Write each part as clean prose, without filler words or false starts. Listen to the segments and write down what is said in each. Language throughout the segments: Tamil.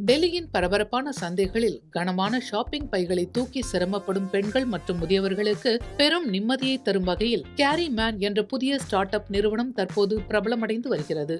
டெல்லியின் பரபரப்பான சந்தைகளில் கனமான ஷாப்பிங் பைகளை தூக்கி சிரமப்படும் பெண்கள் மற்றும் முதியவர்களுக்கு பெரும் நிம்மதியை தரும் வகையில் கேரி மேன் என்ற புதிய ஸ்டார்ட் அப் நிறுவனம் தற்போது பிரபலமடைந்து வருகிறது.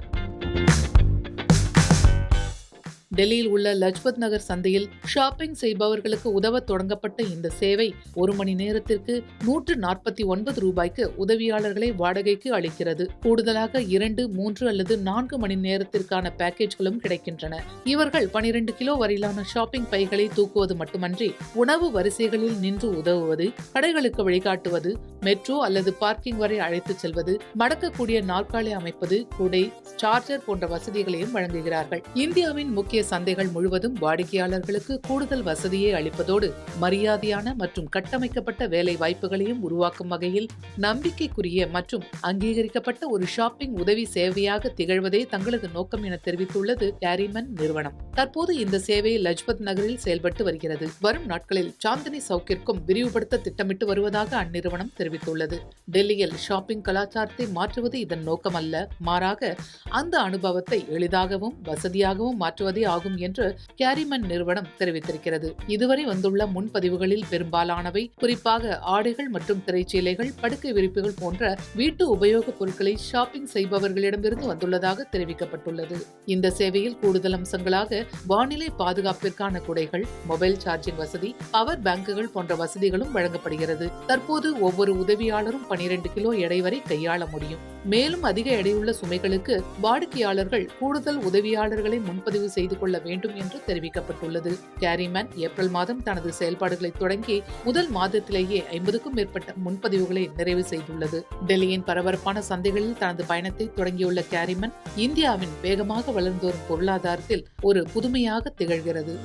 டெல்லியில் உள்ள லஜ்பத் நகர் சந்தையில் ஷாப்பிங் செய்பவர்களுக்கு உதவ தொடங்கப்பட்ட இந்த சேவை ஒரு மணி நேரத்திற்கு 149 ரூபாய்க்கு உதவியாளர்களை வாடகைக்கு அளிக்கிறது. கூடுதலாக 2, 3 அல்லது 4 மணி நேரத்திற்கான பேக்கேஜ்களும் கிடைக்கின்றன. இவர்கள் 12 கிலோ வரையிலான ஷாப்பிங் பைகளை தூக்குவது மட்டுமன்றி உணவு வரிசைகளில் நின்று உதவுவது, கடைகளுக்கு வழிகாட்டுவது, மெட்ரோ அல்லது பார்க்கிங் வரை அழைத்துச் செல்வது, மடக்கக்கூடிய நாற்காலி அமைப்பது, குடை, சார்ஜர் போன்ற வசதிகளையும் வழங்குகிறார்கள். இந்தியாவின் முக்கிய சந்தைகள் முழுவதும் வாடிக்கையாளர்களுக்கு கூடுதல் வசதியை அளிப்பதோடு மரியாதையான மற்றும் கட்டமைக்கப்பட்ட வேலை வாய்ப்புகளையும் உருவாக்கும் வகையில் நம்பிக்கைக்குரிய மற்றும் அங்கீகரிக்கப்பட்ட ஒரு ஷாப்பிங் உதவி சேவையாக திகழ்வதே தங்களது நோக்கம் என தெரிவித்துள்ளது கேரிமன் நிறுவனம். தற்போது இந்த சேவை லஜ்பத் நகரில் செயல்பட்டு வருகிறது. வரும் நாட்களில் சாந்தினி சவுக்கிற்கும் விரிவுபடுத்த திட்டமிட்டு வருவதாக அந்நிறுவனம் தெரிவித்துள்ளது. டெல்லியில் ஷாப்பிங் கலாச்சாரத்தை மாற்றுவது இதன் நோக்கம் அல்ல, மாறாக அந்த அனுபவத்தை எளிதாகவும் வசதியாகவும் மாற்றுவதே ஆகும் என்று கேரிமன் நிறுவனம் தெரிவித்திருக்கிறது. இதுவரை வந்துள்ள முன்பதிவுகளில் பெரும்பாலானவை குறிப்பாக ஆடைகள் மற்றும் திரைச்சீலைகள், படுக்கை விரிப்புகள் போன்ற வீட்டு உபயோகப் பொருட்களை ஷாப்பிங் செய்பவர்களிடமிருந்து வந்துள்ளதாக தெரிவிக்கப்பட்டுள்ளது. இந்த சேவையில் கூடுதல் அம்சங்களாக வானிலை பாதுகாப்பிற்கான குடைகள், மொபைல் சார்ஜிங் வசதி, பவர் பேங்குகள் போன்ற வசதிகளும் வழங்கப்படுகிறது. தற்போது ஒவ்வொரு உதவியாளரும் 12 கிலோ எடை வரை கையாள முடியும். மேலும் அதிக எடையுள்ள சுமைகளுக்கு வாடிக்கையாளர்கள் கூடுதல் உதவியாளர்களை முன்பதிவு செய்து கொள்ள வேண்டும் என்று தெரிவிக்கப்பட்டுள்ளது. கேரிமேன் ஏப்ரல் மாதம் தனது செயல்பாடுகளை தொடங்கி முதல் மாதத்திலேயே 50க்கும் மேற்பட்ட முன்பதிவுகளை நிறைவு செய்துள்ளது. டெல்லியின் பரபரப்பான சந்தைகளில் தனது பயணத்தை தொடங்கியுள்ள கேரிமேன் இந்தியாவின் வேகமாக வளர்ந்து வரும் பொருளாதாரத்தில் ஒரு புதுமையாக திகழ்கிறது.